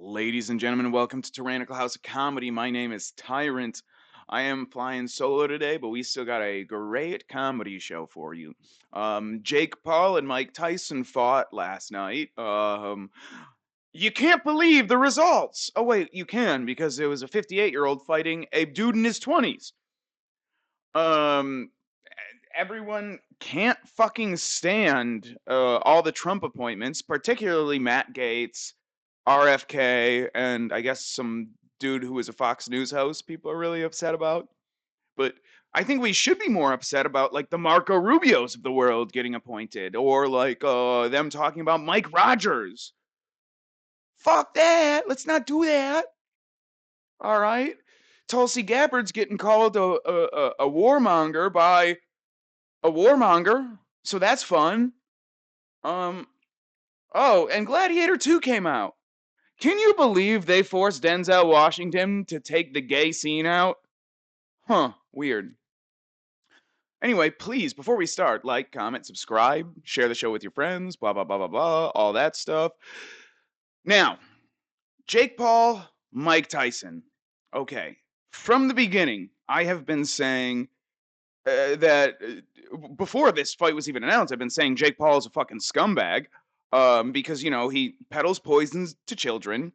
Ladies and gentlemen, welcome to Tyrannical House of Comedy. My name is Tyrant. I am flying solo today, but we still got a great comedy show for you. Jake Paul and Mike Tyson fought last night. You can't believe the results. Oh, wait, you can because it was a 58-year-old fighting a dude in his 20s. Um, Everyone can't fucking stand all the Trump appointments, particularly Matt Gaetz, RFK, and I guess some dude who was a Fox News host. People are really upset about. But I think we should be more upset about like the Marco Rubios of the world getting appointed, or like them talking about Mike Rogers. Fuck that! Let's not do that. All right. Tulsi Gabbard's getting called a warmonger by a warmonger, so that's fun. Um. Oh, and Gladiator 2 came out. Can you believe they forced Denzel Washington to take the gay scene out? Huh, weird. Anyway, please, before we start, like, comment, subscribe, share the show with your friends, blah, blah, blah, blah, blah, all that stuff. Now, Jake Paul, Mike Tyson. Okay, from the beginning, I have been saying that before this fight was even announced, I've been saying Jake Paul is a fucking scumbag because, he peddles poisons to children.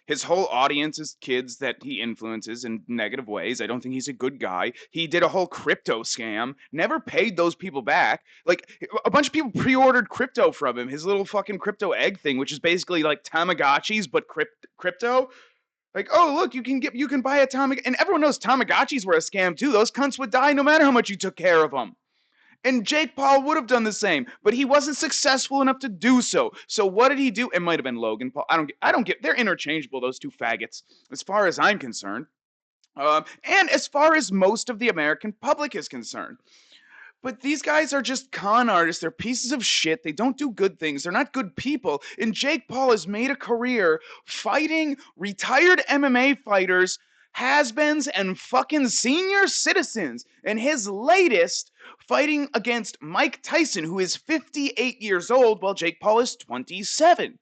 His whole audience is kids that he influences in negative ways. I don't think he's a good guy. He did a whole crypto scam, never paid those people back. Like a bunch of people pre-ordered crypto from him, his little fucking crypto egg thing, which is basically like Tamagotchis but crypto. Like, oh look, you can buy a and everyone knows Tamagotchis were a scam too. Those cunts would die no matter how much you took care of them. And Jake Paul would have done the same, but he wasn't successful enough to do so. So what did he do? It might have been Logan Paul. I don't get. They're interchangeable, those two faggots, as far as I'm concerned, and as far as most of the American public is concerned. But these guys are just con artists. They're pieces of shit. They don't do good things. They're not good people. And Jake Paul has made a career fighting retired MMA fighters, has-beens, and fucking senior citizens. And his latest fighting against Mike Tyson, who is 58 years old, while Jake Paul is 27.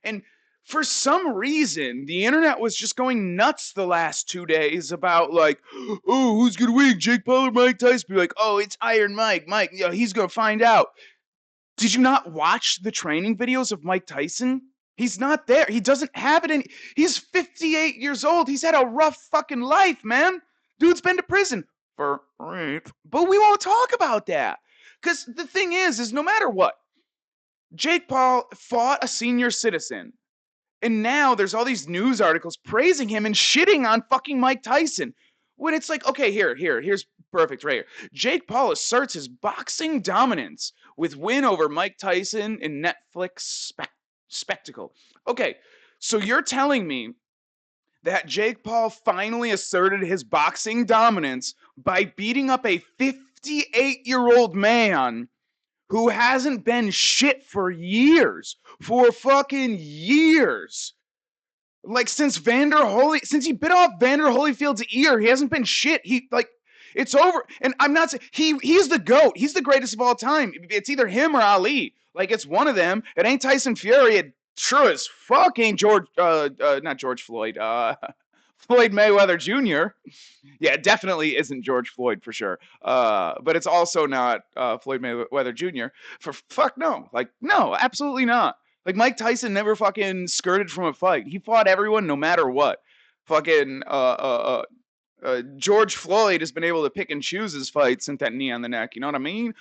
And for some reason, the internet was just going nuts the last 2 days about like, oh, who's gonna win, Jake Paul or Mike Tyson? Be like, oh, it's Iron Mike. Mike, he's gonna find out. Did you not watch the training videos of Mike Tyson? He's not there. He doesn't have it in. He's 58 years old. He's had a rough fucking life, man. Dude's been to prison for rape. But we won't talk about that. Because the thing is no matter what, Jake Paul fought a senior citizen. And now there's all these news articles praising him and shitting on fucking Mike Tyson. When it's like, okay, here's perfect right here. Jake Paul asserts his boxing dominance with win over Mike Tyson in Netflix spectacle. Okay, so you're telling me that Jake Paul finally asserted his boxing dominance by beating up a 58-year-old man who hasn't been shit for years, for fucking years. Like since since he bit off Vander Holyfield's ear, he hasn't been shit. It's over. And I'm not saying he's the GOAT. He's the greatest of all time. It's either him or Ali. Like it's one of them. It ain't Tyson Fury. It sure as fuck ain't not George Floyd. Floyd Mayweather Jr. Yeah, it definitely isn't George Floyd for sure. But it's also not Floyd Mayweather Jr. For fuck no. Like, no, absolutely not. Like, Mike Tyson never fucking skirted from a fight. He fought everyone no matter what. Fucking George Floyd has been able to pick and choose his fights and that knee on the neck. You know what I mean?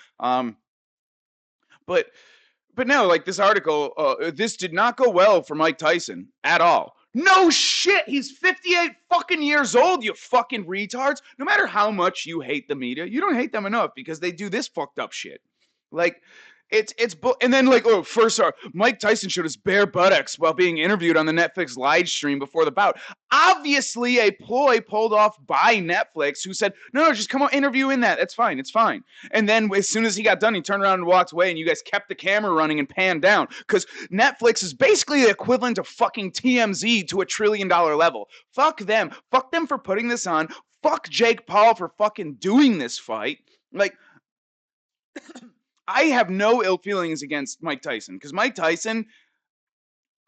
But no, like this article, this did not go well for Mike Tyson at all. No shit, he's 58 fucking years old, you fucking retards. No matter how much you hate the media, you don't hate them enough because they do this fucked up shit. Like, and then like, oh, first, Mike Tyson showed his bare buttocks while being interviewed on the Netflix live stream before the bout. Obviously a ploy pulled off by Netflix, who said, no, just come on, interview in that. It's fine, it's fine. And then as soon as he got done, he turned around and walked away, and you guys kept the camera running and panned down, because Netflix is basically the equivalent of fucking TMZ to $1 trillion level. Fuck them. Fuck them for putting this on. Fuck Jake Paul for fucking doing this fight. Like, I have no ill feelings against Mike Tyson, because Mike Tyson,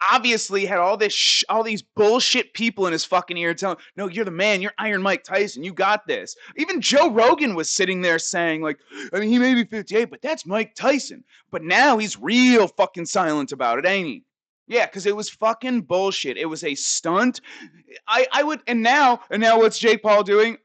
obviously had all these bullshit people in his fucking ear telling, no, you're the man, you're Iron Mike Tyson, you got this. Even Joe Rogan was sitting there saying, like, I mean, he may be 58, but that's Mike Tyson. But now he's real fucking silent about it, ain't he? Yeah, because it was fucking bullshit. It was a stunt. I would, and now what's Jake Paul doing?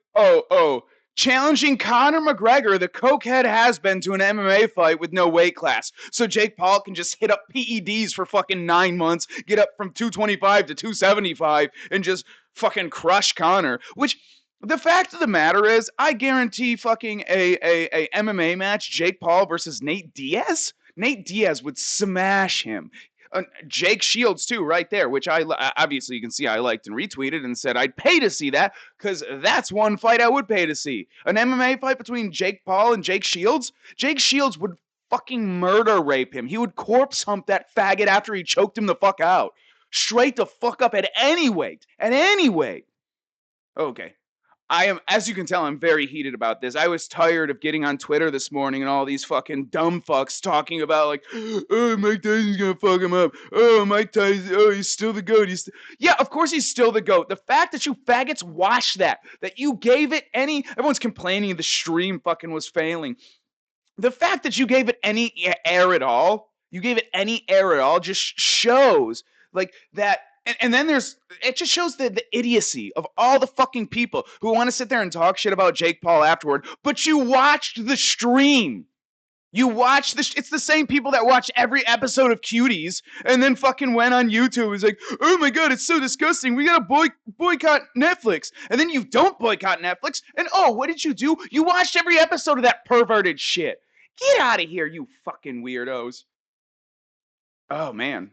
Challenging Conor McGregor, the cokehead has-been, to an MMA fight with no weight class. So Jake Paul can just hit up PEDs for fucking 9 months, get up from 225 to 275, and just fucking crush Conor. Which, the fact of the matter is, I guarantee fucking a MMA match, Jake Paul versus Nate Diaz, Nate Diaz would smash him. Jake Shields too, right there, which I obviously you can see I liked and retweeted and said I'd pay to see that, because that's one fight I would pay to see. An MMA fight between Jake Paul and Jake Shields. Jake Shields would fucking murder rape him. He would corpse hump that faggot after he choked him the fuck out. Straight the fuck up at any weight. At any weight. Okay. I am, as you can tell, I'm very heated about this. I was tired of getting on Twitter this morning and all these fucking dumb fucks talking about, like, oh, Mike Tyson's gonna fuck him up. Oh, Mike Tyson, oh, he's still the GOAT. Yeah, of course he's still the GOAT. The fact that you faggots watched that you gave it everyone's complaining the stream fucking was failing. The fact that you gave it any air at all, just shows, like, that. And then it just shows the idiocy of all the fucking people who want to sit there and talk shit about Jake Paul afterward, but you watched the stream. It's the same people that watch every episode of Cuties and then fucking went on YouTube. It's like, oh my God, it's so disgusting. We gotta boycott Netflix. And then you don't boycott Netflix. And oh, what did you do? You watched every episode of that perverted shit. Get out of here, you fucking weirdos. Oh man.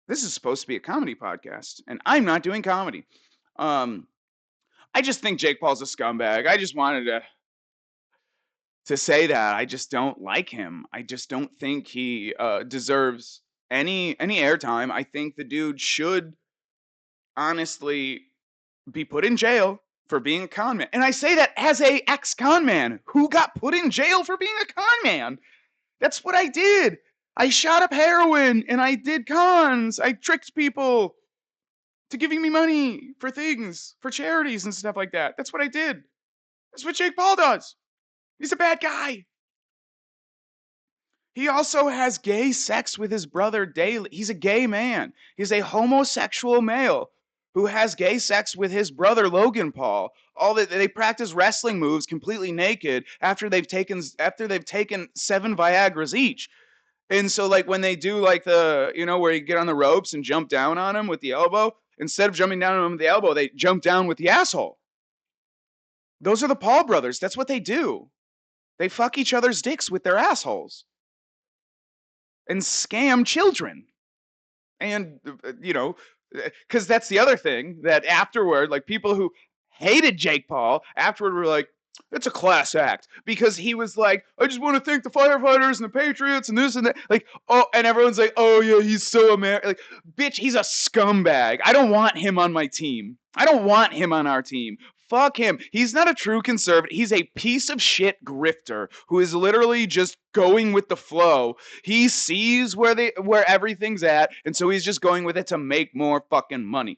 This is supposed to be a comedy podcast, and I'm not doing comedy. I just think Jake Paul's a scumbag. I just wanted to say that. I just don't like him. I just don't think he deserves any airtime. I think the dude should honestly be put in jail for being a con man. And I say that as a ex-con man who got put in jail for being a con man. That's what I did. I shot up heroin and I did cons. I tricked people to giving me money for things, for charities and stuff like that. That's what I did. That's what Jake Paul does. He's a bad guy. He also has gay sex with his brother daily. He's a gay man. He's a homosexual male who has gay sex with his brother Logan Paul. All that they practice wrestling moves completely naked after they've taken 7 Viagras each. And so, like, when they do, like, the, where you get on the ropes and jump down on him with the elbow, instead of jumping down on him with the elbow, they jump down with the asshole. Those are the Paul brothers. That's what they do. They fuck each other's dicks with their assholes and scam children. And, because that's the other thing, that afterward, like, people who hated Jake Paul afterward were like, it's a class act, because he was like, I just want to thank the firefighters and the patriots and this and that. Like, oh, and everyone's like, oh yeah, he's so American. Like, bitch, he's a scumbag. I don't want him on my team. I don't want him on our team. Fuck him. He's not a true conservative. He's a piece of shit grifter who is literally just going with the flow. He sees where everything's at, and so he's just going with it to make more fucking money.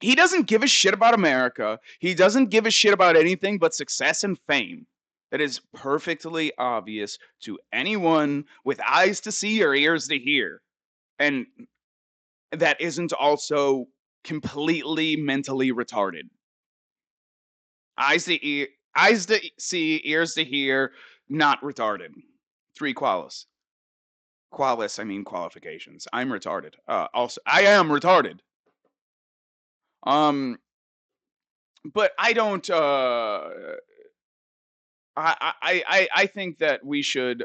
He doesn't give a shit about America. He doesn't give a shit about anything but success and fame. That is perfectly obvious to anyone with eyes to see or ears to hear. And that isn't also completely mentally retarded. Eyes to see, ears to hear, not retarded. 3 qualis. Qualis, I mean qualifications. I'm retarded. Also, I am retarded. But I don't. I think that we should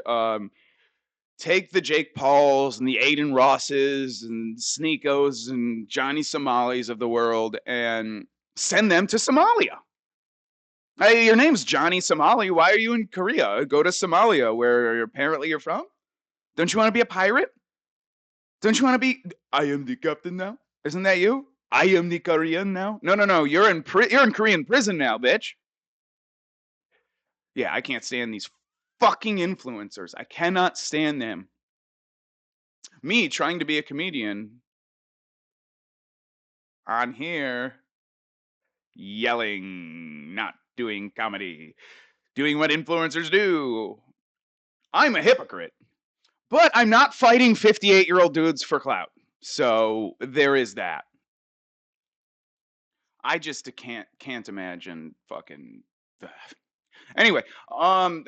take the Jake Pauls and the Aiden Rosses and Sneekos and Johnny Somalis of the world and send them to Somalia. Hey, your name's Johnny Somali. Why are you in Korea? Go to Somalia, where apparently you're from. Don't you want to be a pirate? Don't you want to be? I am the captain now. Isn't that you? I am the Korean now. No. You're in Korean prison now, bitch. Yeah, I can't stand these fucking influencers. I cannot stand them. Me trying to be a comedian on here yelling, not doing comedy, doing what influencers do. I'm a hypocrite. But I'm not fighting 58-year-old dudes for clout. So there is that. I just can't imagine fucking. Anyway,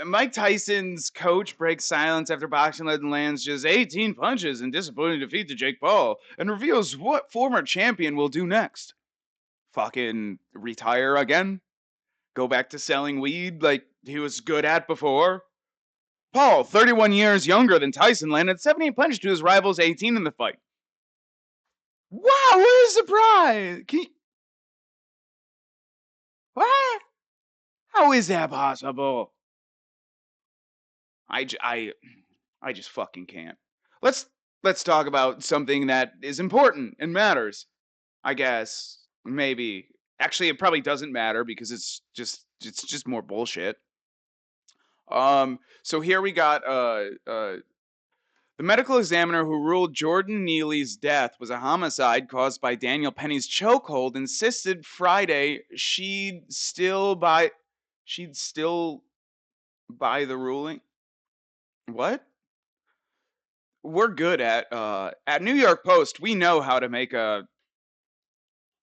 Mike Tyson's coach breaks silence after boxing legend lands just 18 punches in disappointing defeat to Jake Paul and reveals what former champion will do next. Fucking retire again? Go back to selling weed like he was good at before? Paul, 31 years younger than Tyson, landed 78 punches to his rival's 18 in the fight. Wow, what a surprise! What? How is that possible? I just fucking can't. Let's talk about something that is important and matters. I guess maybe. Actually, it probably doesn't matter because it's just more bullshit. So here we got the medical examiner who ruled Jordan Neely's death was a homicide caused by Daniel Penny's chokehold insisted Friday she'd still buy the ruling. What? We're good at New York Post. We know how to make a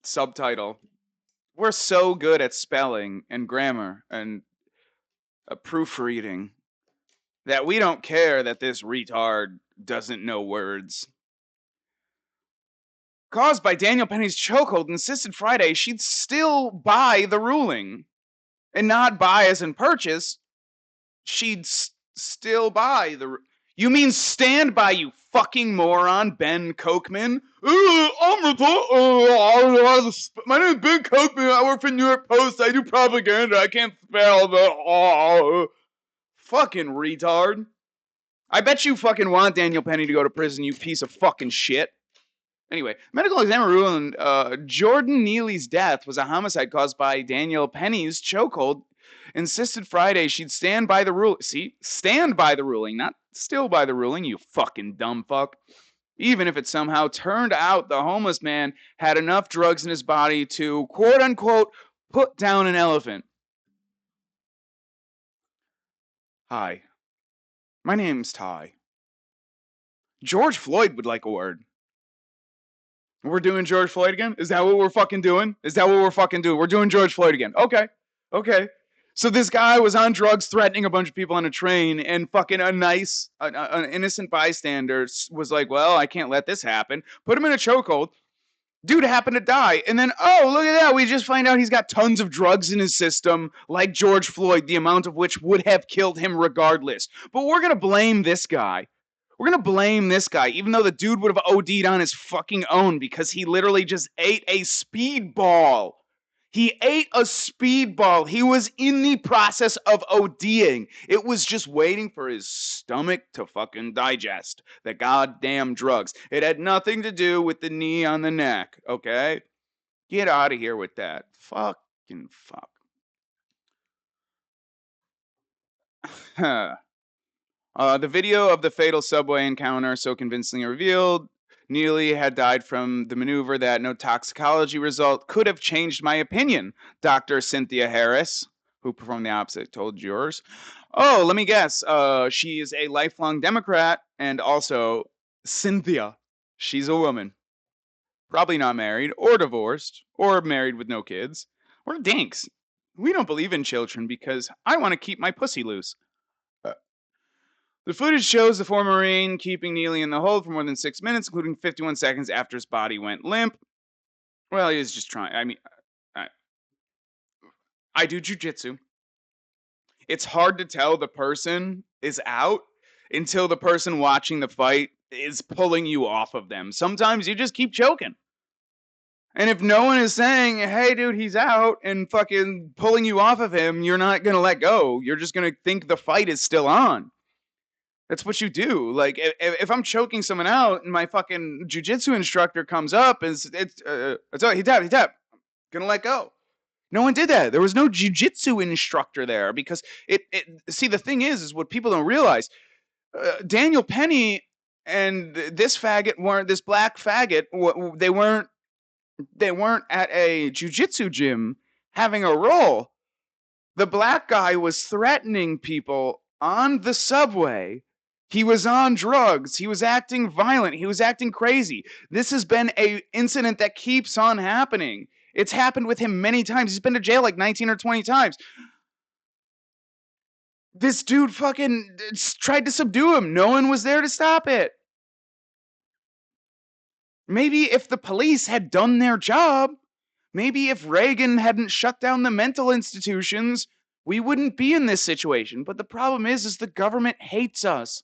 subtitle. We're so good at spelling and grammar and proofreading that we don't care that this retard doesn't know words. Caused by Daniel Penny's chokehold, insisted Friday she'd still buy the ruling. And not buy as in purchase. She'd still buy the. You mean stand by, you fucking moron, Ben Kochman? My name is Ben Kochman. I work for New York Post. I do propaganda. I can't spell the. Fucking retard. I bet you fucking want Daniel Penny to go to prison, you piece of fucking shit. Anyway, medical examiner ruling Jordan Neely's death was a homicide caused by Daniel Penny's chokehold. Insisted Friday she'd stand by the rule. See, stand by the ruling, not still by the ruling, you fucking dumb fuck. Even if it somehow turned out the homeless man had enough drugs in his body to, quote unquote, put down an elephant. Hi, my name's Ty. George Floyd would like a word. We're doing George Floyd again? Is that what we're fucking doing? We're doing George Floyd again. Okay. So this guy was on drugs threatening a bunch of people on a train, and fucking an innocent bystander was like, well, I can't let this happen. Put him in a chokehold. Dude happened to die. And then, oh, look at that. We just find out he's got tons of drugs in his system, like George Floyd, the amount of which would have killed him regardless. But we're going to blame this guy. Even though the dude would have OD'd on his fucking own because he literally just ate a speedball. He ate a speedball. He was in the process of ODing. It was just waiting for his stomach to fucking digest the goddamn drugs. It had nothing to do with the knee on the neck, okay? Get out of here with that. Fucking fuck. The video of the fatal subway encounter so convincingly revealed Neely had died from the maneuver that no toxicology result could have changed my opinion, Dr. Cynthia Harris, who performed the opposite, told jurors. Oh, let me guess. She is a lifelong Democrat, and also Cynthia. She's a woman. Probably not married, or divorced, or married with no kids. We're dinks. We don't believe in children because I want to keep my pussy loose. The footage shows the former Marine keeping Neely in the hold for more than 6 minutes, including 51 seconds after his body went limp. Well, he was just trying. I mean, I do jujitsu. It's hard to tell the person is out until the person watching the fight is pulling you off of them. Sometimes you just keep choking. And if no one is saying, hey, dude, he's out, and fucking pulling you off of him, you're not going to let go. You're just going to think the fight is still on. That's what you do. Like, if I'm choking someone out and my fucking jujitsu instructor comes up, he tapped. Gonna let go. No one did that. There was no jujitsu instructor there because see, the thing is what people don't realize. Daniel Penny And this black faggot, they weren't at a jujitsu gym having a roll. The black guy was threatening people on the subway. He was on drugs. He was acting violent. He was acting crazy. This has been a incident that keeps on happening. It's happened with him many times. He's been to jail like 19 or 20 times. This dude fucking tried to subdue him. No one was there to stop it. Maybe if the police had done their job, maybe if Reagan hadn't shut down the mental institutions, we wouldn't be in this situation. But the problem is the government hates us.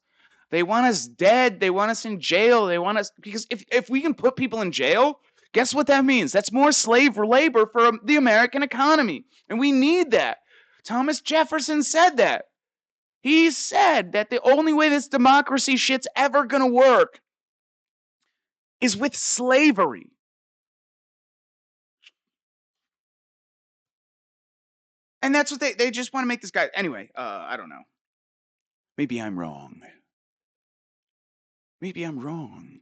They want us dead. They want us in jail. They want us, because if we can put people in jail, guess what that means? That's more slave labor for the American economy. And we need that. Thomas Jefferson said that. He said that the only way this democracy shit's ever going to work is with slavery. And that's what they just want to make this guy. Anyway, I don't know. Maybe I'm wrong. Maybe I'm wrong.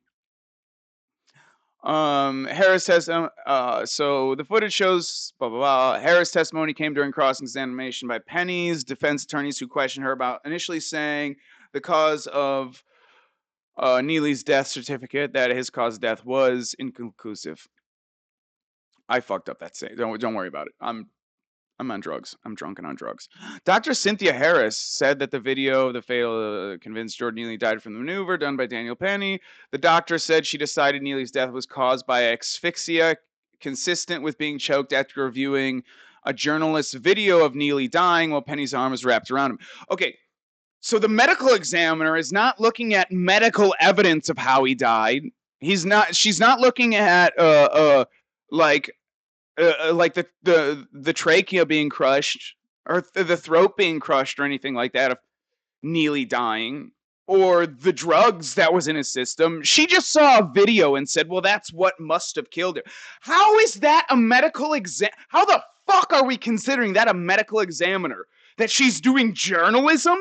Harris says, so the footage shows, blah, blah, blah. Harris' testimony came during cross-examination by Penny's defense attorneys who questioned her about initially saying the cause of Neely's death certificate, that his cause of death was inconclusive. I fucked up that saying. Don't worry about it. I'm on drugs. I'm drunk and on drugs. Dr. Cynthia Harris said that the video of the fatal convinced Jordan Neely died from the maneuver done by Daniel Penny. The doctor said she decided Neely's death was caused by asphyxia, consistent with being choked after reviewing a journalist's video of Neely dying while Penny's arm was wrapped around him. Okay, so the medical examiner is not looking at medical evidence of how he died. She's not looking at like the trachea being crushed or the throat being crushed or anything like that of Neely dying or the drugs that was in his system. She just saw a video and said, well, that's what must have killed her. How is that a medical exam? How the fuck are we considering that a medical examiner? That she's doing journalism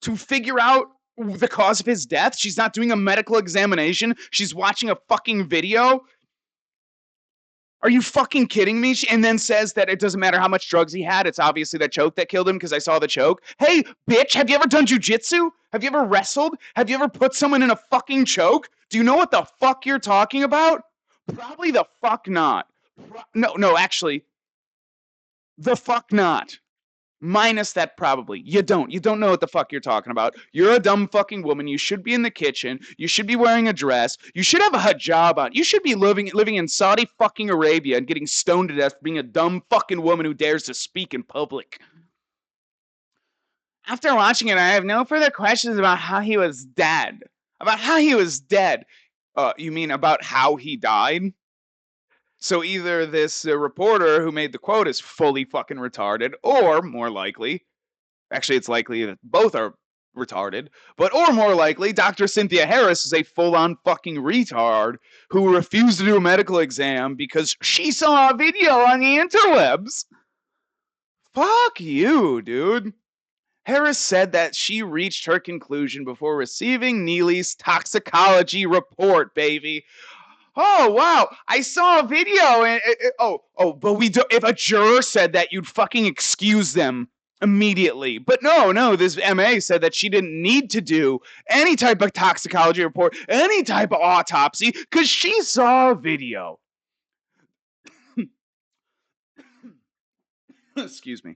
to figure out the cause of his death? She's not doing a medical examination. She's watching a fucking video. Are you fucking kidding me? And then says that it doesn't matter how much drugs he had. It's obviously that choke that killed him because I saw the choke. Hey, bitch, have you ever done jujitsu? Have you ever wrestled? Have you ever put someone in a fucking choke? Do you know what the fuck you're talking about? Probably the fuck not. No, actually, the fuck not. Minus that probably. You don't know what the fuck you're talking about. You're a dumb fucking woman. You should be in the kitchen. You should be wearing a dress. You should have a hijab on. You should be living in Saudi fucking Arabia and getting stoned to death for being a dumb fucking woman who dares to speak in public. After watching it, I have no further questions about how he was dead. About how he was dead. You mean about how he died? So either this reporter who made the quote is fully fucking retarded, or more likely, actually it's likely that both are retarded, or more likely, Dr. Cynthia Harris is a full-on fucking retard who refused to do a medical exam because she saw a video on the interwebs. Fuck you, dude. Harris said that she reached her conclusion before receiving Neely's toxicology report, baby. Oh wow! I saw a video, and but we do. If a juror said that, you'd fucking excuse them immediately. But no, this MA said that she didn't need to do any type of toxicology report, any type of autopsy, because she saw a video. Excuse me.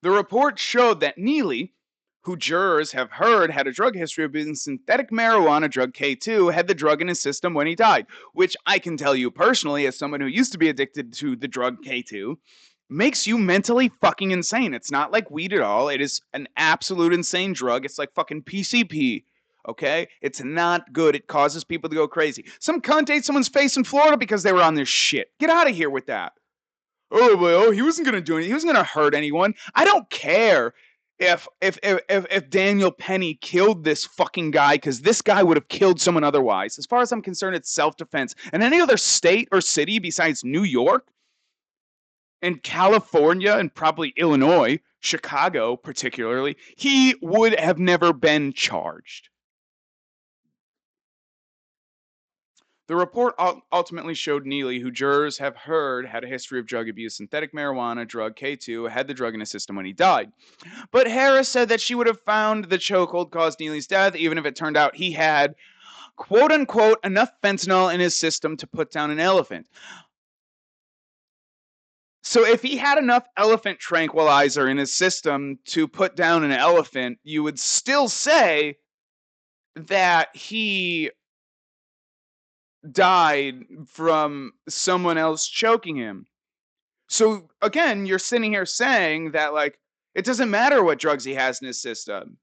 The report showed that Neely, who jurors have heard had a drug history of using synthetic marijuana drug K2, had the drug in his system when he died, which I can tell you personally, as someone who used to be addicted to the drug K2, makes you mentally fucking insane. It's not like weed at all. It is an absolute insane drug. It's like fucking PCP, okay? It's not good. It causes people to go crazy. Some cunt ate someone's face in Florida because they were on this shit. Get out of here with that. Oh, well, he wasn't going to do anything. He wasn't going to hurt anyone. I don't care if Daniel Penny killed this fucking guy, because this guy would have killed someone otherwise. As far as I'm concerned, it's self-defense. And any other state or city besides New York and California and probably Illinois, Chicago particularly, he would have never been charged. The report ultimately showed Neely, who jurors have heard had a history of drug abuse, synthetic marijuana, drug K2, had the drug in his system when he died. But Harris said that she would have found the chokehold caused Neely's death, even if it turned out he had, quote unquote, enough fentanyl in his system to put down an elephant. So if he had enough elephant tranquilizer in his system to put down an elephant, you would still say that he died from someone else choking him. So again, you're sitting here saying that like it doesn't matter what drugs he has in his system.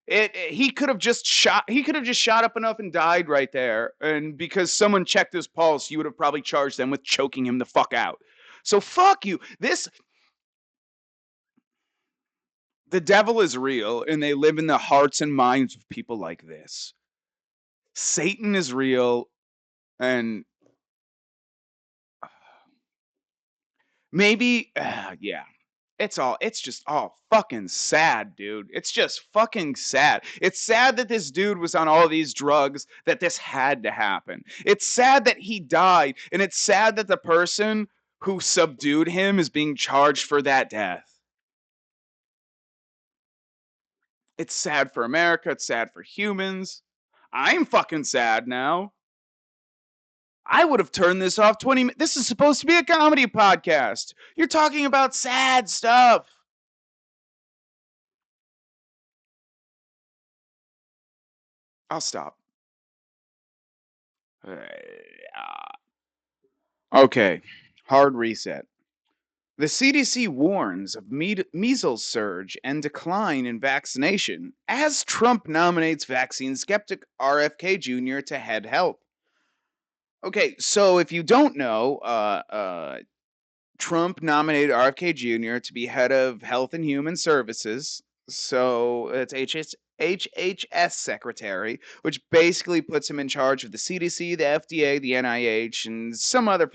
He could have just shot up enough and died right there. And because someone checked his pulse, you would have probably charged them with choking him the fuck out. So fuck you. The devil is real, and they live in the hearts and minds of people like this. Satan is real, and maybe, yeah. It's just all fucking sad, dude. It's just fucking sad. It's sad that this dude was on all these drugs, that this had to happen. It's sad that he died, and it's sad that the person who subdued him is being charged for that death. It's sad for America. It's sad for humans. I'm fucking sad now. I would have turned this off 20 minutes. This is supposed to be a comedy podcast. You're talking about sad stuff. I'll stop. Okay, hard reset. The CDC warns of measles surge and decline in vaccination as Trump nominates vaccine skeptic RFK Jr. to head health. Okay, so if you don't know, Trump nominated RFK Jr. to be head of Health and Human Services. So it's HHS secretary, which basically puts him in charge of the CDC, the FDA, the NIH, and some other.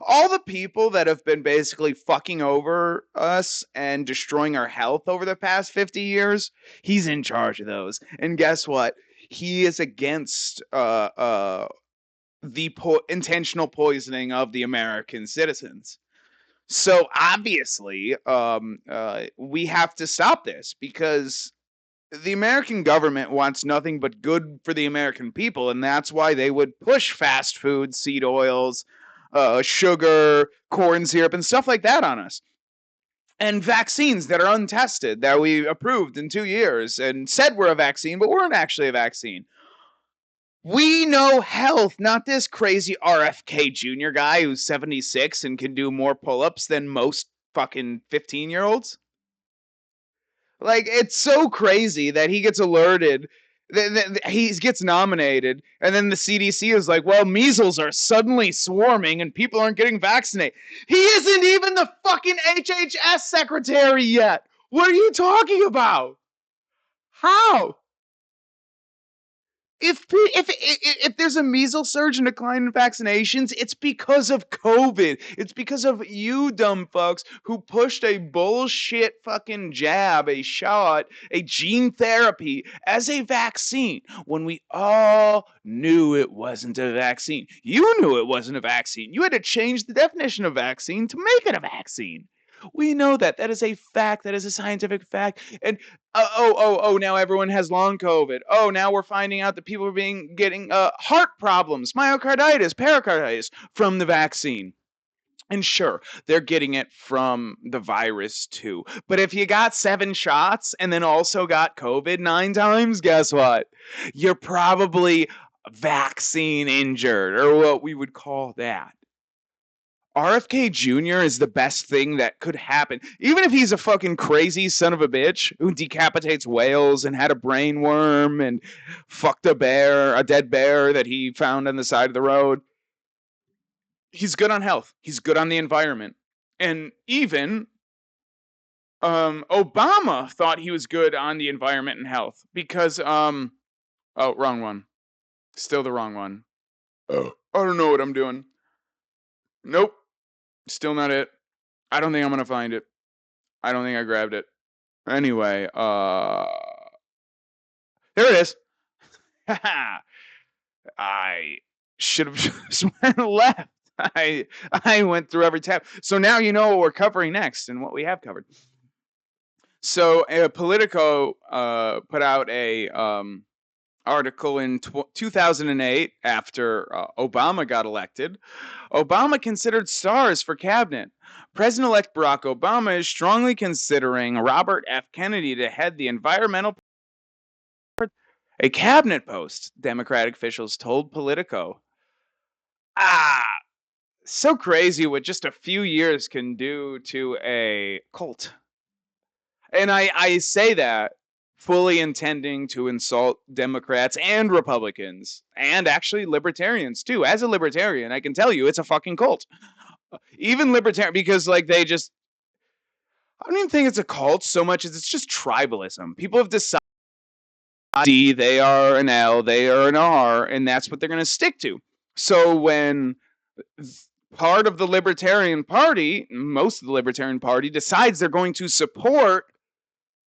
All the people that have been basically fucking over us and destroying our health over the past 50 years, he's in charge of those. And guess what? He is against the intentional poisoning of the American citizens. So obviously, we have to stop this because the American government wants nothing but good for the American people, and that's why they would push fast food, seed oils, sugar, corn syrup, and stuff like that on us. And vaccines that are untested that we approved in 2 years and said were a vaccine, but weren't actually a vaccine. We know health, not this crazy RFK Jr. guy who's 76 and can do more pull ups than most fucking 15-year-olds. Like, it's so crazy that he gets alerted, he gets nominated, and then the CDC is like, well, measles are suddenly swarming and people aren't getting vaccinated. He isn't even the fucking HHS secretary yet. What are you talking about? How? If there's a measles surge and decline in vaccinations, it's because of COVID. It's because of you dumb fucks who pushed a bullshit fucking jab, a shot, a gene therapy as a vaccine when we all knew it wasn't a vaccine. You knew it wasn't a vaccine. You had to change the definition of vaccine to make it a vaccine. We know that. That is a fact. That is a scientific fact. And now everyone has long COVID. Oh, now we're finding out that people are getting heart problems, myocarditis, pericarditis from the vaccine. And sure, they're getting it from the virus too. But if you got 7 shots and then also got COVID 9 times, guess what? You're probably vaccine injured, or what we would call that. RFK Jr. is the best thing that could happen. Even if he's a fucking crazy son of a bitch who decapitates whales and had a brain worm and fucked a dead bear that he found on the side of the road, he's good on health. He's good on the environment. And even Obama thought he was good on the environment and health because wrong one. Still the wrong one. Oh, I don't know what I'm doing. Nope. Still not it. I don't think I'm gonna find it. I don't think I grabbed it. Anyway, there it is. I should have just went left. I went through every tab. So now you know what we're covering next and what we have covered. So Politico put out a article in 2008 after Obama got elected. Obama considered stars for cabinet. President-elect Barack Obama is strongly considering Robert F. Kennedy to head the environmental, a cabinet post, Democratic officials told Politico. So crazy what just a few years can do to a cult. And I say that fully intending to insult Democrats and Republicans and actually libertarians too. As a libertarian, I can tell you it's a fucking cult. Even libertarian, because like they just, I don't even think it's a cult so much as it's just tribalism. People have decided D, they are an L, they are an R, and that's what they're going to stick to. So when part of the Libertarian Party, most of the Libertarian Party, decides they're going to support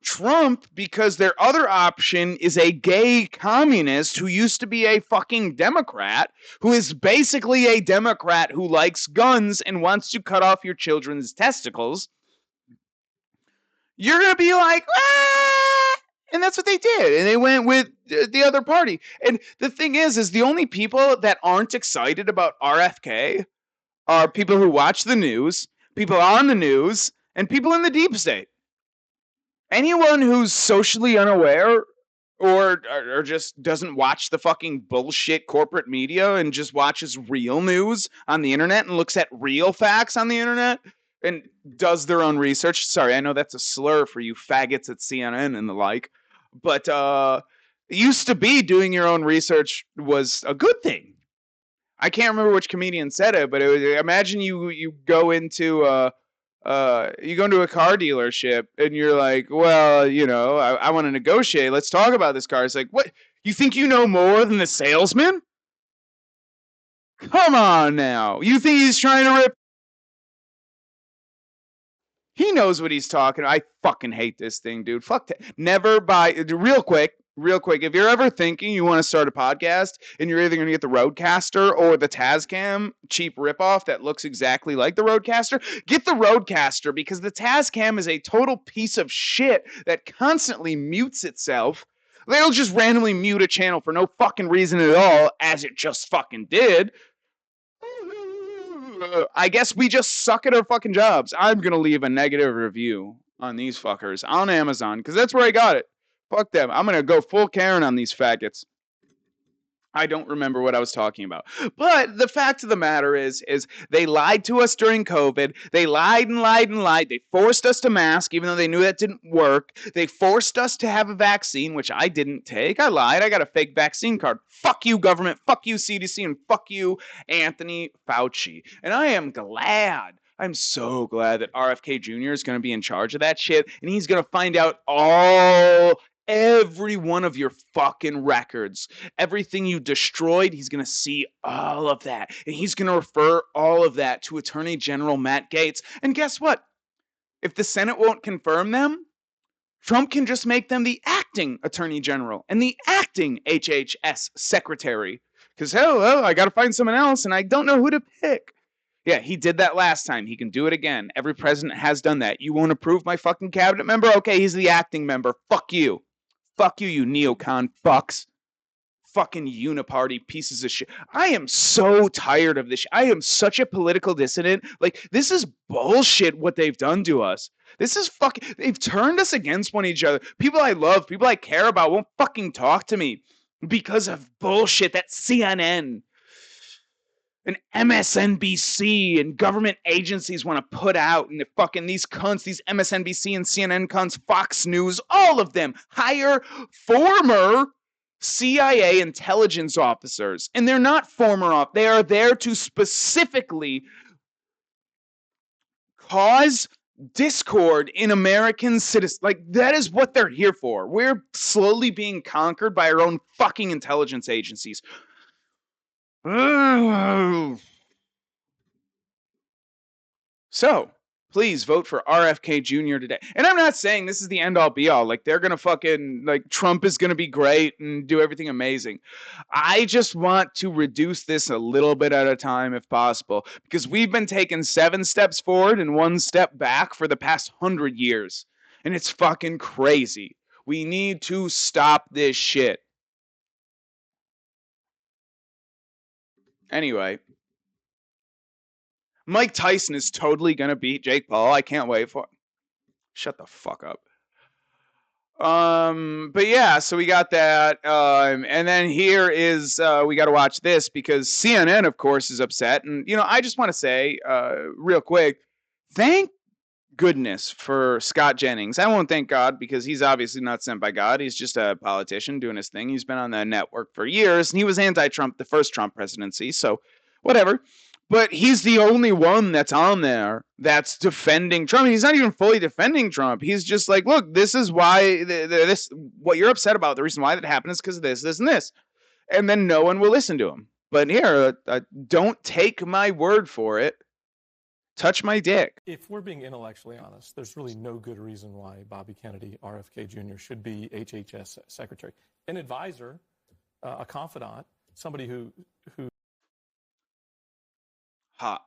Trump because their other option is a gay communist who used to be a fucking Democrat, who is basically a Democrat who likes guns and wants to cut off your children's testicles, you're going to be like, ah! And that's what they did. And they went with the other party. And the thing is the only people that aren't excited about RFK are people who watch the news, people on the news, and people in the deep state. Anyone who's socially unaware or just doesn't watch the fucking bullshit corporate media and just watches real news on the internet and looks at real facts on the internet and does their own research. Sorry, I know that's a slur for you faggots at CNN and the like, but it used to be doing your own research was a good thing. I can't remember which comedian said it, but imagine you go into a car dealership and you're like, well, you know, I want to negotiate. Let's talk about this car. It's like, what? You think you know more than the salesman? Come on now. You think he's trying to rip? He knows what he's talking about. I fucking hate this thing, dude. Fuck that. Never buy. Real quick. If you're ever thinking you want to start a podcast and you're either going to get the Rodecaster or the Tascam cheap ripoff that looks exactly like the Rodecaster, get the Rodecaster because the Tascam is a total piece of shit that constantly mutes itself. They'll just randomly mute a channel for no fucking reason at all, as it just fucking did. I guess we just suck at our fucking jobs. I'm going to leave a negative review on these fuckers on Amazon because that's where I got it. Fuck them. I'm going to go full Karen on these faggots. I don't remember what I was talking about. But the fact of the matter is they lied to us during COVID. They lied and lied and lied. They forced us to mask, even though they knew that didn't work. They forced us to have a vaccine, which I didn't take. I lied. I got a fake vaccine card. Fuck you, government. Fuck you, CDC. And fuck you, Anthony Fauci. And I am glad. I'm so glad that RFK Jr. is going to be in charge of that shit. And he's going to find out every one of your fucking records. Everything you destroyed, he's going to see all of that. And he's going to refer all of that to Attorney General Matt Gaetz. And guess what? If the Senate won't confirm them, Trump can just make them the acting Attorney General and the acting HHS Secretary. Because, hell, I got to find someone else, and I don't know who to pick. Yeah, he did that last time. He can do it again. Every president has done that. You won't approve my fucking cabinet member? Okay, he's the acting member. Fuck you. Fuck you, you neocon fucks. Fucking uniparty pieces of shit. I am so tired of this. I am such a political dissident. Like, this is bullshit what they've done to us. This is fucking. They've turned us against one each other. People I love, people I care about won't fucking talk to me because of bullshit that CNN and MSNBC and government agencies want to put out, and the fucking these cunts, these MSNBC and CNN cunts, Fox News, all of them hire former CIA intelligence officers, and they're not they are there to specifically cause discord in American citizens. Like, that is what they're here for. We're slowly being conquered by our own fucking intelligence agencies. So, please vote for RFK Jr. today. And I'm not saying this is the end all be all. Like, they're going to fucking, like, Trump is going to be great and do everything amazing. I just want to reduce this a little bit at a time if possible, because we've been taking 7 steps forward and 1 step back for the past 100 years. And it's fucking crazy. We need to stop this shit. Anyway, Mike Tyson is totally going to beat Jake Paul. I can't wait for it. Shut the fuck up. But yeah, so we got that. And then here is, we got to watch this because CNN, of course, is upset. And, you know, I just want to say, real quick, thank goodness for Scott Jennings. I won't thank God because he's obviously not sent by God. He's just a politician doing his thing. He's been on the network for years and he was anti-Trump the first Trump presidency. So whatever. But he's the only one that's on there that's defending Trump. He's not even fully defending Trump. He's just like, look, this is why this what you're upset about. The reason why that happened is because of this, this, and this. And then no one will listen to him. But here, don't take my word for it. Touch my dick. If we're being intellectually honest, there's really no good reason why Bobby Kennedy, RFK Jr., should be HHS secretary. An advisor, a confidant, somebody who Oh,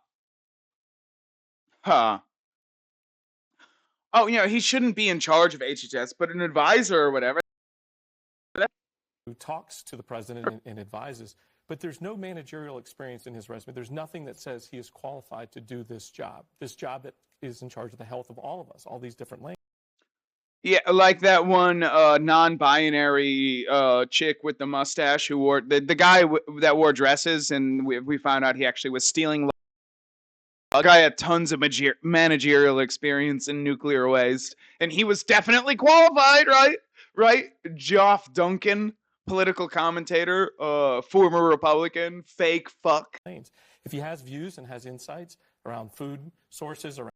you know, he shouldn't be in charge of HHS, but an advisor or whatever. who talks to the president and advises, but there's no managerial experience in his resume. There's nothing that says he is qualified to do this job that is in charge of the health of all of us, all these different lanes. Yeah, like that one non-binary chick with the mustache who wore the guy that wore dresses, and we found out he actually was stealing. The guy had tons of managerial experience in nuclear waste, and he was definitely qualified, right? Right? Geoff Duncan, political commentator, former Republican, fake fuck. If he has views and has insights around food sources, around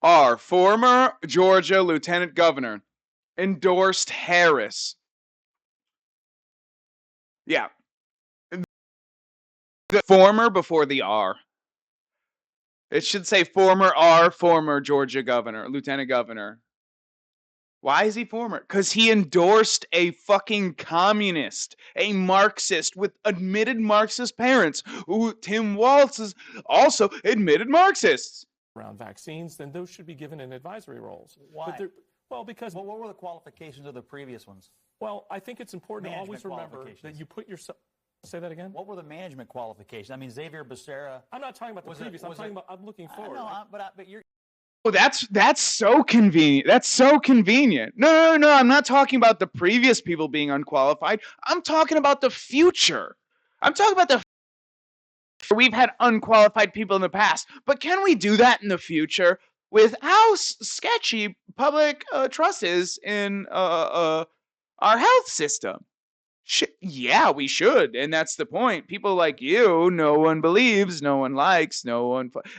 our former Georgia lieutenant governor endorsed Harris. Yeah. The former before the R. It should say former Georgia governor, lieutenant governor. Why is he former? Because he endorsed a fucking communist, a Marxist with admitted Marxist parents, who Tim Walz is also admitted Marxists. Around vaccines, then those should be given in advisory roles. Why? Because what were the qualifications of the previous ones? Well, I think it's important to always remember that you put yourself. Say that again. What were the management qualifications? I mean, Xavier Becerra. I'm not talking about the previous. I'm looking forward. But you're. Oh, that's so convenient. That's so convenient. No. I'm not talking about the previous people being unqualified. I'm talking about the future. I'm talking about the. We've had unqualified people in the past, but can we do that in the future with how sketchy public trust is in our health system? Yeah, we should, and that's the point. People like you, no one believes, no one likes,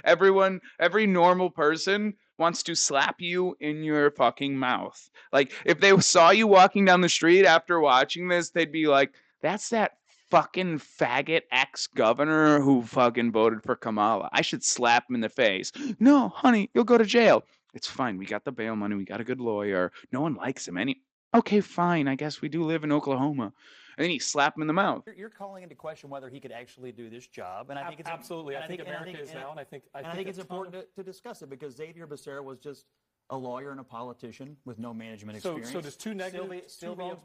every normal person wants to slap you in your fucking mouth. Like, if they saw you walking down the street after watching this, they'd be like, that's that fucking faggot ex-governor who fucking voted for Kamala. I should slap him in the face. No, honey, you'll go to jail. It's fine. We got the bail money. We got a good lawyer. No one likes him. Okay, fine. I guess we do live in Oklahoma. And then he slapped him in the mouth. You're calling into question whether he could actually do this job, and I think it's absolutely. I think America is now, and I think it's important to discuss it because Xavier Becerra was just a lawyer and a politician with no management experience. So does two wrongs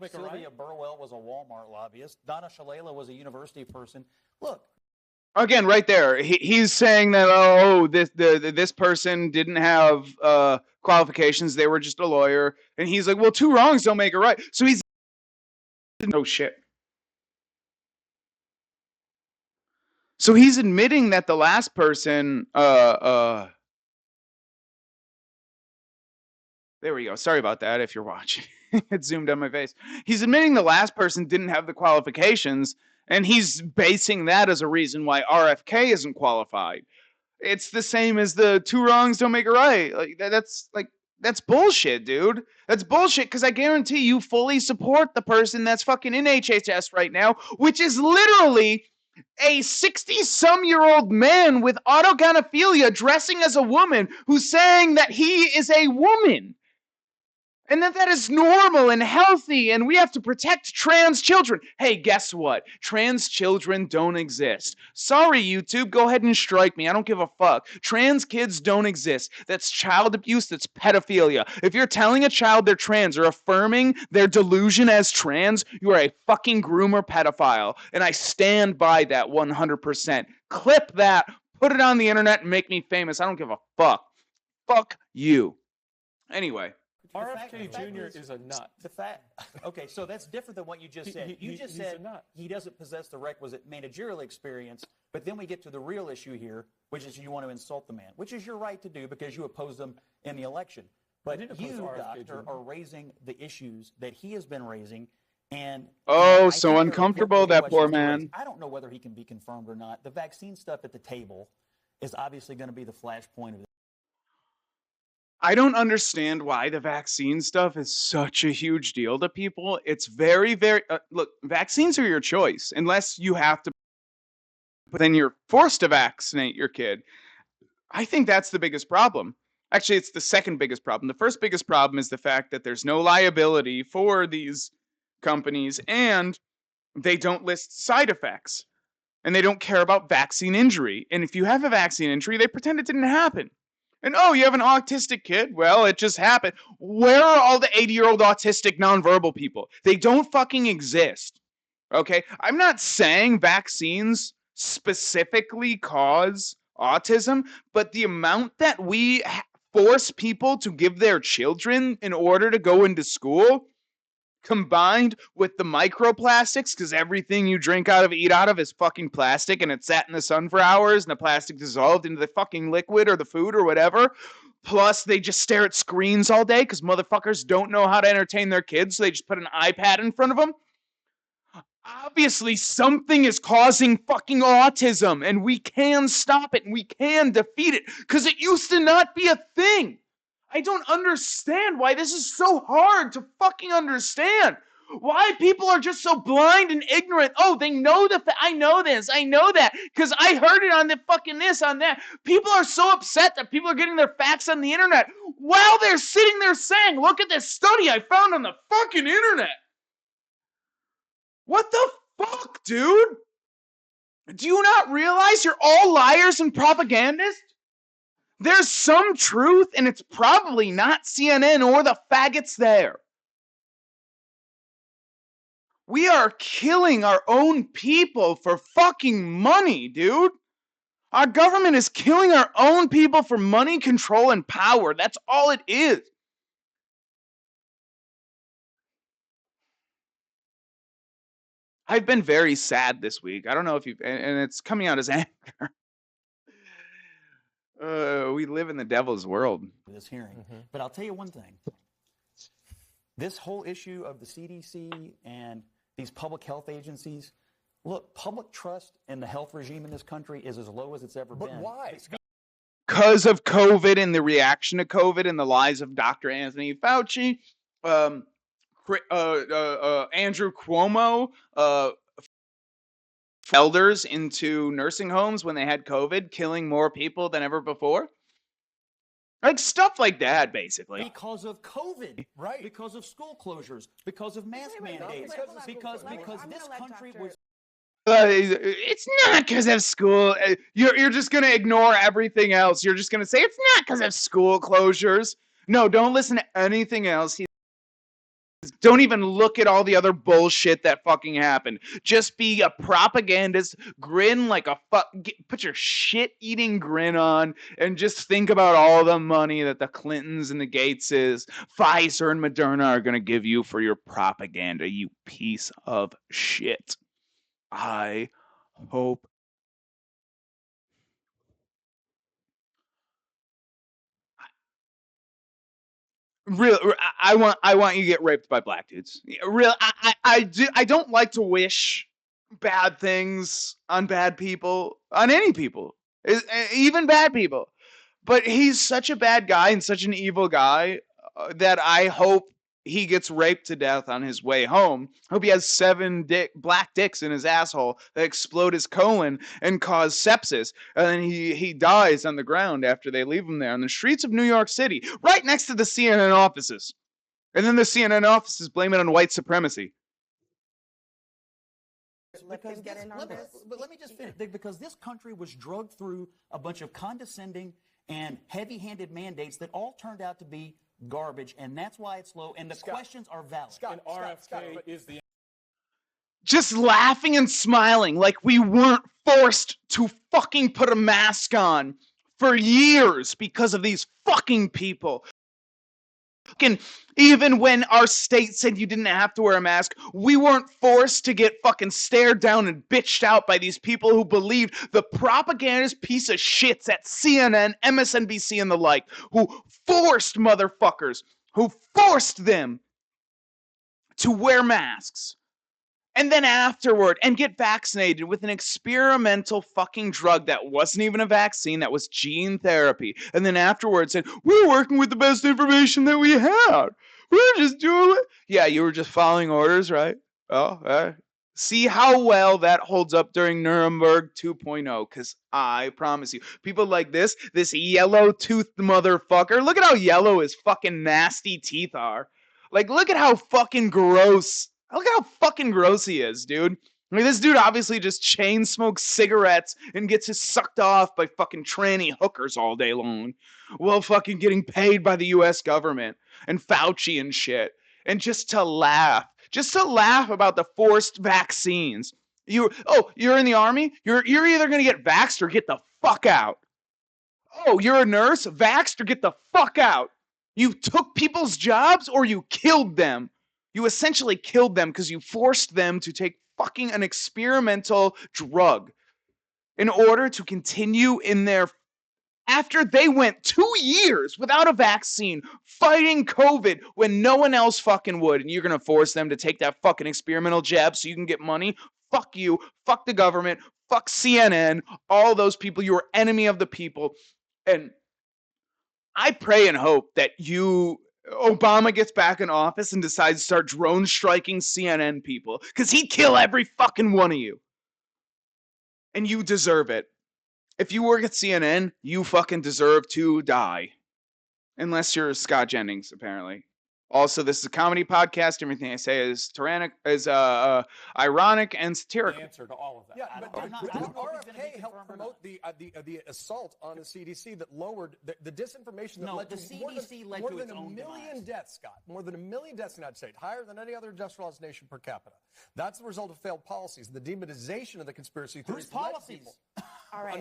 make a right? Sylvia Burwell was a Walmart lobbyist. Donna Shalala was a university person. Look. Again, right there, he's saying that this person didn't have qualifications; they were just a lawyer, and he's like, "Well, two wrongs don't make a right." So he's no shit. So he's admitting that the last person, there we go. Sorry about that. If you're watching, it zoomed on my face. He's admitting the last person didn't have the qualifications. And he's basing that as a reason why RFK isn't qualified. It's the same as the two wrongs don't make a right. That's bullshit, dude. That's bullshit because I guarantee you fully support the person that's fucking in HHS right now, which is literally A 60-some-year-old man with autogynephilia dressing as a woman who's saying that he is a woman. And that is normal and healthy, and we have to protect trans children. Hey, guess what? Trans children don't exist. Sorry, YouTube, go ahead and strike me. I don't give a fuck. Trans kids don't exist. That's child abuse, that's pedophilia. If you're telling a child they're trans or affirming their delusion as trans, you are a fucking groomer pedophile. And I stand by that 100%. Clip that, put it on the internet, and make me famous. I don't give a fuck. Fuck you. Anyway. RFK Jr. is a nut. The fact, okay, so that's different than what you just said. You just said he doesn't possess the requisite managerial experience, but then we get to the real issue here, which is you want to insult the man, which is your right to do because you opposed him in the election. But you, Doctor, are raising the issues that he has been raising. And so uncomfortable, that poor man. I don't know whether he can be confirmed or not. The vaccine stuff at the table is obviously going to be the flashpoint of this. I don't understand why the vaccine stuff is such a huge deal to people. It's very, very... look, vaccines are your choice, unless you have to... But then you're forced to vaccinate your kid. I think that's the biggest problem. Actually, it's the second biggest problem. The first biggest problem is the fact that there's no liability for these companies, and they don't list side effects. And they don't care about vaccine injury. And if you have a vaccine injury, they pretend it didn't happen. And, oh, you have an autistic kid? Well, it just happened. Where are all the 80-year-old autistic nonverbal people? They don't fucking exist. Okay? I'm not saying vaccines specifically cause autism, but the amount that we force people to give their children in order to go into school, combined with the microplastics, because everything you drink out of, eat out of is fucking plastic, and it sat in the sun for hours, and the plastic dissolved into the fucking liquid or the food or whatever. Plus, they just stare at screens all day because motherfuckers don't know how to entertain their kids, so they just put an iPad in front of them. Obviously, something is causing fucking autism, and we can stop it, and we can defeat it, because it used to not be a thing. I don't understand why this is so hard to fucking understand. Why people are just so blind and ignorant. Oh, they know I know this, I know that, because I heard it on the fucking this, on that. People are so upset that people are getting their facts on the internet while they're sitting there saying, look at this study I found on the fucking internet. What the fuck, dude? Do you not realize you're all liars and propagandists? There's some truth, and it's probably not CNN or the faggots there. We are killing our own people for fucking money, dude. Our government is killing our own people for money, control, and power. That's all it is. I've been very sad this week. I don't know if you've... And it's coming out as anger. We live in the devil's world. This hearing. But I'll tell you one thing. This whole issue of the CDC and these public health agencies, look, public trust in the health regime in this country is as low as it's ever been. But why? Because of COVID and the reaction to COVID and the lies of Dr. Anthony Fauci, Andrew Cuomo, elders into nursing homes when they had COVID, killing more people than ever before. Like stuff like that, basically. Because of COVID, right? Because of school closures, because of mask mandates, because this country was. It's not because of school. You're just gonna ignore everything else. You're just gonna say it's not because of school closures. No, don't listen to anything else. Don't even look at all the other bullshit that fucking happened. Just be a propagandist, grin like a put your shit-eating grin on, and just think about all the money that the Clintons and the Gateses, Pfizer and Moderna are going to give you for your propaganda, you piece of shit. I hope... Real, I want you to get raped by black dudes. Real, I don't like to wish bad things on bad people, on any people, even bad people. But he's such a bad guy and such an evil guy that I hope he gets raped to death on his way home. Hope he has 7 black dicks in his asshole that explode his colon and cause sepsis. And then he dies on the ground after they leave him there on the streets of New York City, right next to the CNN offices. And then the CNN offices blame it on white supremacy. But let me just finish. Because this country was drugged through a bunch of condescending and heavy-handed mandates that all turned out to be garbage, and that's why it's low, and the questions are valid. And RFK is the... Just laughing and smiling like we weren't forced to fucking put a mask on for years because of these fucking people. And even when our state said you didn't have to wear a mask, we weren't forced to get fucking stared down and bitched out by these people who believed the propagandist piece of shits at CNN, MSNBC, and the like, who forced motherfuckers, who forced them to wear masks. And then afterward, and get vaccinated with an experimental fucking drug that wasn't even a vaccine, that was gene therapy. And then afterwards said, we're working with the best information that we had. We're just doing it. Yeah, you were just following orders, right? Oh, see how well that holds up during Nuremberg 2.0, because I promise you, people like this yellow-toothed motherfucker, look at how yellow his fucking nasty teeth are. Like, look at how fucking gross. Look at how fucking gross he is, dude. I mean, this dude obviously just chain smokes cigarettes and gets his sucked off by fucking tranny hookers all day long while fucking getting paid by the US government and Fauci and shit. And just to laugh about the forced vaccines. You're in the army? You're either going to get vaxxed or get the fuck out. Oh, you're a nurse? Vaxxed or get the fuck out. You took people's jobs or you killed them. You essentially killed them because you forced them to take fucking an experimental drug in order to continue in their... After they went 2 years without a vaccine, fighting COVID when no one else fucking would, and you're going to force them to take that fucking experimental jab so you can get money? Fuck you. Fuck the government. Fuck CNN. All those people. You're enemy of the people. And I pray and hope that Obama gets back in office and decides to start drone striking CNN people, because he'd kill every fucking one of you. And you deserve it. If you work at CNN, you fucking deserve to die. Unless you're Scott Jennings, apparently. Also, this is a comedy podcast. Everything I say is ironic and satirical. The answer to all of that. Yeah, but RFK helped promote the assault on the CDC that lowered the disinformation that led to more than a million deaths, Scott. More than 1 million deaths in the United States, higher than any other industrialized nation per capita. That's the result of failed policies, the demonization of the conspiracy theories. Whose policies? All right.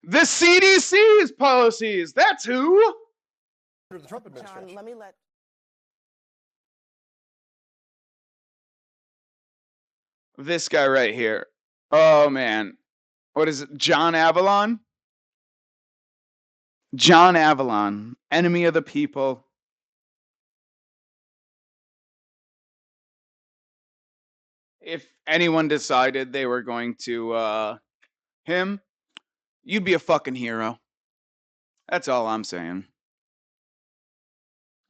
The CDC's policies. That's who. The Trump administration. John, let me let... This guy right here. Oh, man. What is it? John Avalon? John Avalon. Enemy of the people. If anyone decided they were going to, him, you'd be a fucking hero. That's all I'm saying.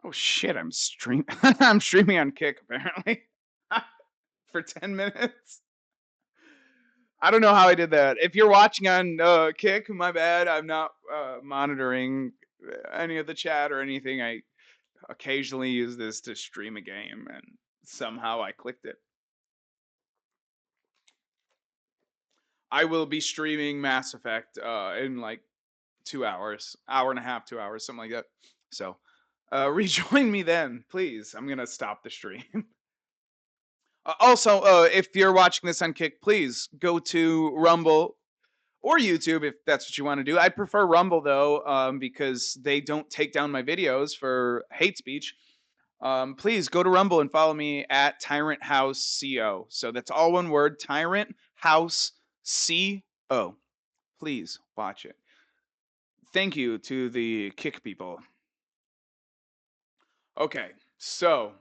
Oh, shit. I'm streaming on Kick, apparently. For 10 minutes. I don't know how I did that. If you're watching on Kick, my bad. I'm not monitoring any of the chat or anything. I occasionally use this to stream a game, and somehow I clicked it. I will be streaming Mass Effect in like 2 hours, hour and a half, 2 hours, something like that. So rejoin me then, please. I'm going to stop the stream. Also, if you're watching this on Kick, please go to Rumble or YouTube if that's what you want to do. I'd prefer Rumble, though, because they don't take down my videos for hate speech. Please go to Rumble and follow me at Tyrant House CO. So that's all one word, Tyrant House CO. Please watch it. Thank you to the Kick people. Okay, so...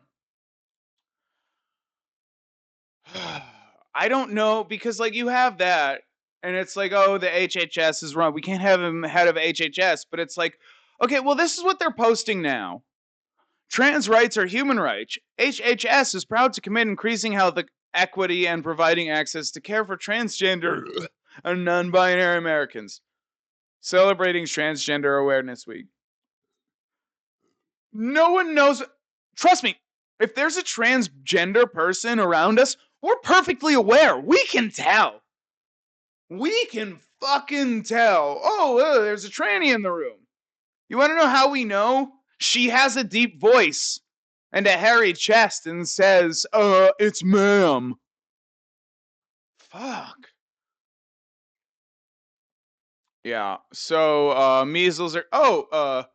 I don't know, because like you have that and it's like, oh, the HHS is wrong. We can't have him head of HHS, but it's like, okay, well, this is what they're posting now. Trans rights are human rights. HHS is proud to commit increasing health equity and providing access to care for transgender and non-binary Americans. Celebrating Transgender Awareness Week. No one knows. Trust me, if there's a transgender person around us, we're perfectly aware. We can tell. We can fucking tell. Oh, there's a tranny in the room. You want to know how we know? She has a deep voice and a hairy chest and says, it's ma'am. Fuck. Yeah, so, measles are...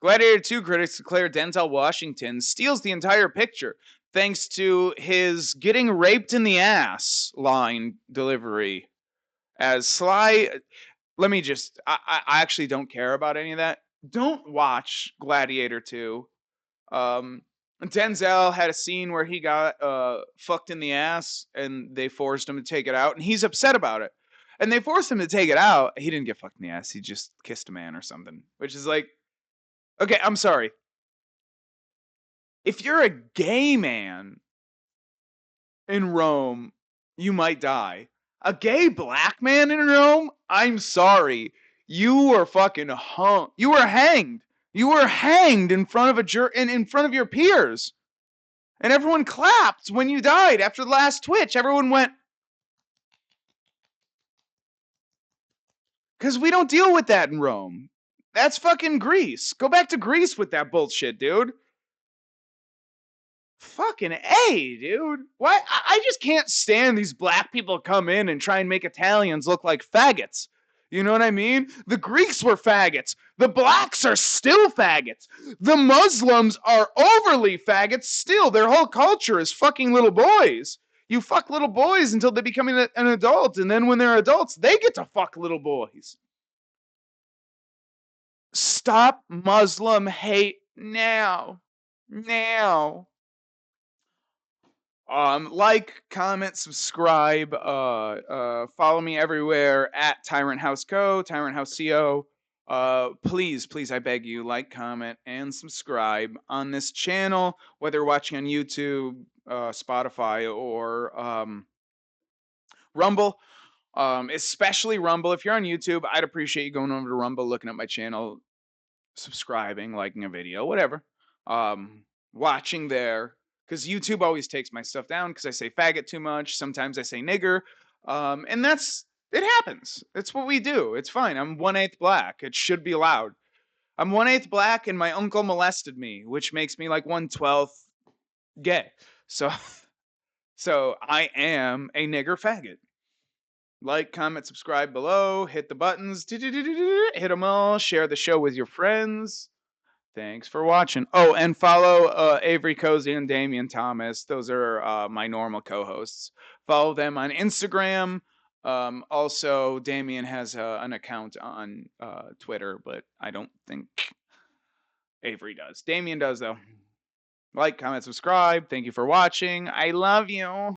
Gladiator 2 critics declare Denzel Washington steals the entire picture thanks to his getting raped in the ass line delivery. As Sly... Let me just... I actually don't care about any of that. Don't watch Gladiator 2. Denzel had a scene where he got fucked in the ass, and they forced him to take it out, and he's upset about it. And they forced him to take it out. He didn't get fucked in the ass. He just kissed a man or something, which is like... Okay, I'm sorry. If you're a gay man in Rome, you might die. A gay black man in Rome? I'm sorry. You were fucking hung. You were hanged. You were hanged in front of in front of your peers. And everyone clapped when you died after the last Twitch. Everyone went, because we don't deal with that in Rome. That's fucking Greece. Go back to Greece with that bullshit, dude. Fucking A, dude. Why? I just can't stand these black people come in and try and make Italians look like faggots. You know what I mean? The Greeks were faggots. The blacks are still faggots. The Muslims are overly faggots still. Their whole culture is fucking little boys. You fuck little boys until they become an adult, and then when they're adults, they get to fuck little boys. Stop Muslim hate now. Now. Like, comment, subscribe, follow me everywhere at Tyrant House Co, Tyrant House CO. Please, I beg you, like, comment, and subscribe on this channel, whether you're watching on YouTube, Spotify, or Rumble. Especially Rumble. If you're on YouTube, I'd appreciate you going over to Rumble, looking at my channel, subscribing, liking a video, whatever. Watching there. Because YouTube always takes my stuff down because I say faggot too much. Sometimes I say nigger. And it happens. It's what we do. It's fine. I'm 1/8 black. It should be allowed. I'm 1/8 black and my uncle molested me, which makes me like 1/12 gay. So I am a nigger faggot. Like, comment, subscribe below. Hit the buttons. Hit them all. Share the show with your friends. Thanks for watching. Oh, and follow Avery Cozy and Damian Thomas. Those are my normal co-hosts. Follow them on Instagram. Also, Damian has an account on Twitter, but I don't think Avery does. Damian does, though. Like, comment, subscribe. Thank you for watching. I love you.